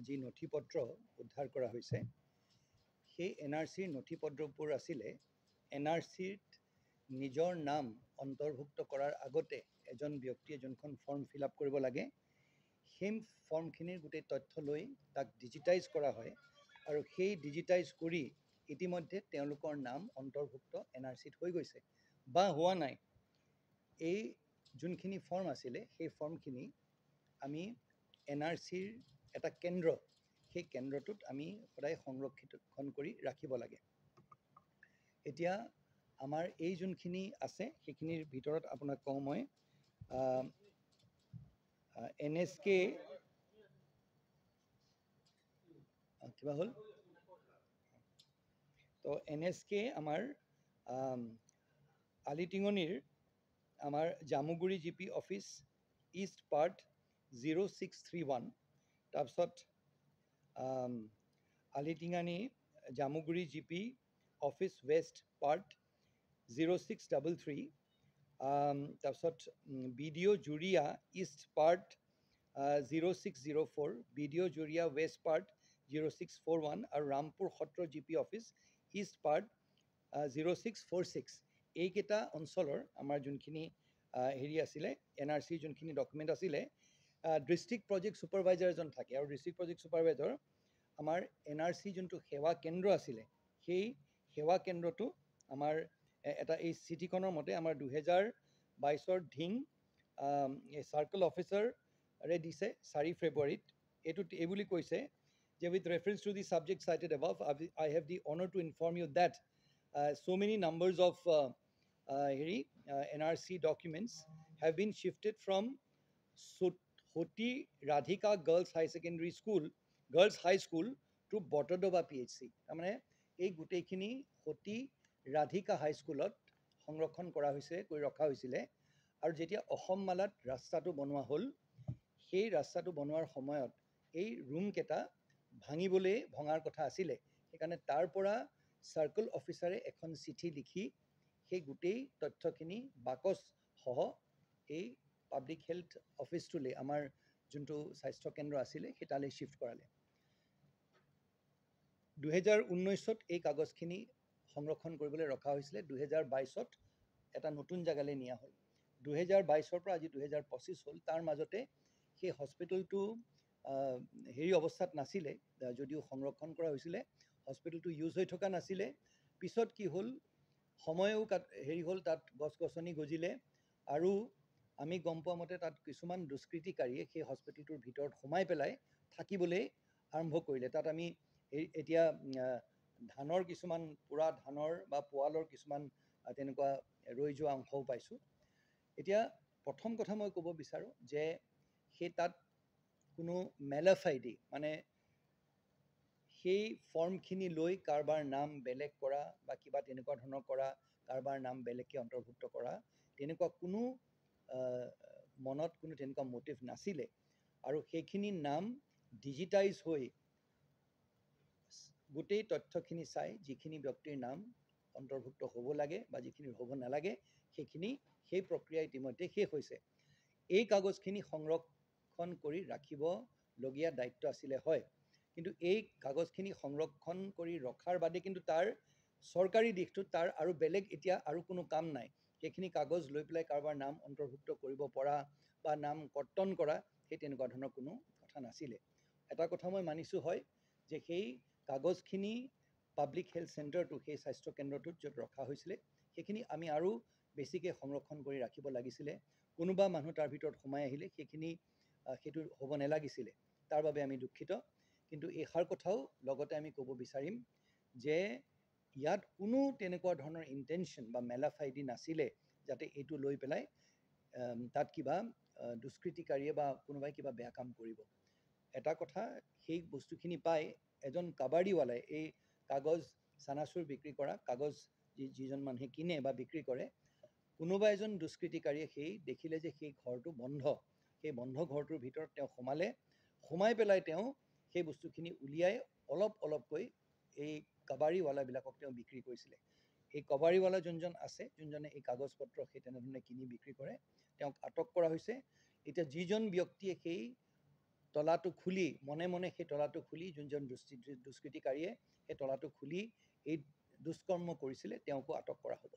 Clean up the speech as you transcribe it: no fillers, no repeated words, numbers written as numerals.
যি নথিপত্ৰ উদ্ধাৰ কৰা হৈছে সেই NRCৰ নথিপত্ৰবোৰ আছিলে NRCত নিজৰ নাম অন্তৰ্ভুক্ত কৰাৰ আগতে এজন ব্যক্তিয়ে যোনখন ফৰ্ম ফিল আপ কৰিব লাগে সেই ফৰ্মখিনিৰ গোটেই তথ্য লৈ তাক ডিজিটাইজ কৰা হয় আৰু সেই ডিজিটাইজ কৰি ইতিমধ্যে তেওঁলোকৰ নাম অন্তৰ্ভুক্ত NRCত হৈ গৈছে বা হোৱা নাই। এই যোনখিনি ফৰ্ম আছিলে সেই ফৰ্মখিনি আমি NRCৰ এটা কেন্দ্ৰ সেই কেন্দ্ৰটোত আমি সদায় সংৰক্ষণ কৰি ৰাখিব লাগে। এতিয়া আমাৰ এই যোনখিনি আছে সেইখিনিৰ ভিতৰত আপোনাক কওঁ মই NSK কিবা হ'ল তো NSK আমাৰ আলিটিঙনিৰ আমাৰ Jamuguri GP office east part 0631 তাৰপিছত Alitingani Jamuguri GP office west part 0633 তাৰপিছত BDO Juria east part 0604 BDO Juria west part 0641 আৰু Rampur Satra GP office east part 0646 এইকেইটা অঞ্চলৰ আমাৰ যোনখিনি হেৰি আছিলে NRCৰ যোনখিনি ডকুমেণ্ট আছিলে ডিষ্ট্ৰিক্ট প্ৰজেক্ট ছুপাৰভাইজাৰ এজন থাকে আৰু ডিষ্ট্ৰিক্ট প্ৰজেক্ট ছুপাৰভাইজাৰ আমাৰ NRC যোনটো সেৱা কেন্দ্ৰ আছিলে সেই সেৱা কেন্দ্ৰটো আমাৰ এটা এই চিঠিখনৰ মতে আমাৰ 2022ৰ ধিং চাৰ্কল অফিচাৰে দিছে 4 ফেব্ৰুৱাৰীত এই বুলি কৈছে যে with reference to the subject cited above I have the honor to inform you that so many numbers of NRC documents have been shifted from Hoti Radhika Girls High School to Botodoba PHC তাৰমানে এই গোটেইখিনি Hoti Radhika High Schoolত সংৰক্ষণ কৰা হৈছে কৰি ৰখা হৈছিলে আৰু যেতিয়া অসম মালাত ৰাস্তাটো বনোৱা হ'ল সেই ৰাস্তাটো বনোৱাৰ সময়ত এই ৰুম কেইটা ভাঙিবলৈ ভঙাৰ কথা আছিলে সেইকাৰণে তাৰ পৰা চাৰ্কল অফিচাৰে এখন চিঠি লিখি সেই গোটেই তথ্যখিনি বাকচ সহ এই পাব্লিক হেল্থ অফিচটোলৈ আমাৰ যোনটো স্বাস্থ্য কেন্দ্ৰ আছিলে সেই তালৈ শিফ্ট কৰালে 2019ত এই কাগজখিনি সংৰক্ষণ কৰিবলৈ ৰখা হৈছিলে 2022ত এটা নতুন জাগালৈ নিয়া হ'ল 2022ৰ পৰা আজি 2025 হ'ল তাৰ মাজতে সেই হস্পিটেলটো হেৰি অৱস্থাত নাছিলে যদিও সংৰক্ষণ কৰা হৈছিলে হস্পিটেলটো ইউজ হৈ থকা নাছিলে পিছত কি হ'ল সময়ও হেৰি হ'ল তাত গছ গছনি গজিলে আৰু আমি গম পোৱা মতে তাত কিছুমান দুষ্কৃতিকাৰীয়ে সেই হস্পিটেলটোৰ ভিতৰত সোমাই পেলাই থাকিবলৈ আৰম্ভ কৰিলে তাত আমি এতিয়া ধানৰ কিছুমান পুৰা ধানৰ বা পোৱালৰ কিছুমান তেনেকুৱা ৰৈ যোৱা অংশও পাইছোঁ এতিয়া প্ৰথম কথা মই ক'ব বিচাৰোঁ যে সেই তাত কোনো মেলাফাইডি মানে সেই ফৰ্মখিনি লৈ কাৰোবাৰ নাম বেলেগ কৰা বা কিবা তেনেকুৱা ধৰণৰ কৰা কাৰোবাৰ নাম বেলেগকৈ অন্তৰ্ভুক্ত কৰা তেনেকুৱা কোনো মনত কোনো তেনেকুৱা মটিভ নাছিলে আৰু সেইখিনি নাম ডিজিটাইজ হৈ গোটেই তথ্যখিনি চাই যিখিনি ব্যক্তিৰ নাম অন্তৰ্ভুক্ত হ'ব লাগে বা যিখিনি হ'ব নালাগে সেইখিনি সেই প্ৰক্ৰিয়া ইতিমধ্যে শেষ হৈছে এই কাগজখিনি সংৰক্ষণ কৰি ৰাখিবলগীয়া দায়িত্ব আছিলে হয় কিন্তু এই কাগজখিনি সংৰক্ষণ কৰি ৰখাৰ বাদে কিন্তু তাৰ চৰকাৰী দিশটোত তাৰ আৰু বেলেগ এতিয়া আৰু কোনো কাম নাই সেইখিনি কাগজ লৈ পেলাই কাৰোবাৰ নাম অন্তৰ্ভুক্ত কৰিব পৰা বা নাম কৰ্তন কৰা সেই তেনেকুৱা ধৰণৰ কোনো কথা নাছিলে এটা কথা মই মানিছোঁ হয় যে সেই কাগজখিনি পাব্লিক হেল্থ চেণ্টাৰটো সেই স্বাস্থ্য কেন্দ্ৰটোত য'ত ৰখা হৈছিলে সেইখিনি আমি আৰু বেছিকৈ সংৰক্ষণ কৰি ৰাখিব লাগিছিলে কোনোবা মানুহ তাৰ ভিতৰত সোমাই আহিলে সেইখিনি সেইটো হ'ব নালাগিছিলে তাৰ বাবে আমি দুখিত কিন্তু এইষাৰ কথাও লগতে আমি ক'ব বিচাৰিম যে ইয়াত কোনো তেনেকুৱা ধৰণৰ ইণ্টেনশ্যন বা মেলাফাইডি নাছিলে যাতে এইটো লৈ পেলাই তাত কিবা দুষ্কৃতিকাৰীয়ে বা কোনোবাই কিবা বেয়া কাম কৰিব এটা কথা সেই বস্তুখিনি পাই এজন কাবাডীৱালাই এই কাগজ চানাচুৰ বিক্ৰী কৰা কাগজ যিজন মানুহে কিনে বা বিক্ৰী কৰে কোনোবা এজন দুষ্কৃতিকাৰীয়ে সেই দেখিলে যে সেই ঘৰটো বন্ধ সেই বন্ধ ঘৰটোৰ ভিতৰত তেওঁ সোমাই পেলাই তেওঁ সেই বস্তুখিনি উলিয়াই অলপ অলপকৈ এই কাবাডীৱালাবিলাকক তেওঁ বিক্ৰী কৰিছিলে এই কাবাডীৱালা যোনজন আছে যোনজনে এই কাগজ পত্ৰ সেই তেনেধৰণে কিনি বিক্ৰী কৰে তেওঁক আটক কৰা হৈছে এতিয়া যিজন ব্যক্তিয়ে সেই তলাটো খুলি মনে মনে সেই তলাটো খুলি যোনজন দুষ্কৃতিকাৰীয়ে সেই তলাটো খুলি এই দুষ্কৰ্ম কৰিছিলে তেওঁকো আটক কৰা হ'ব।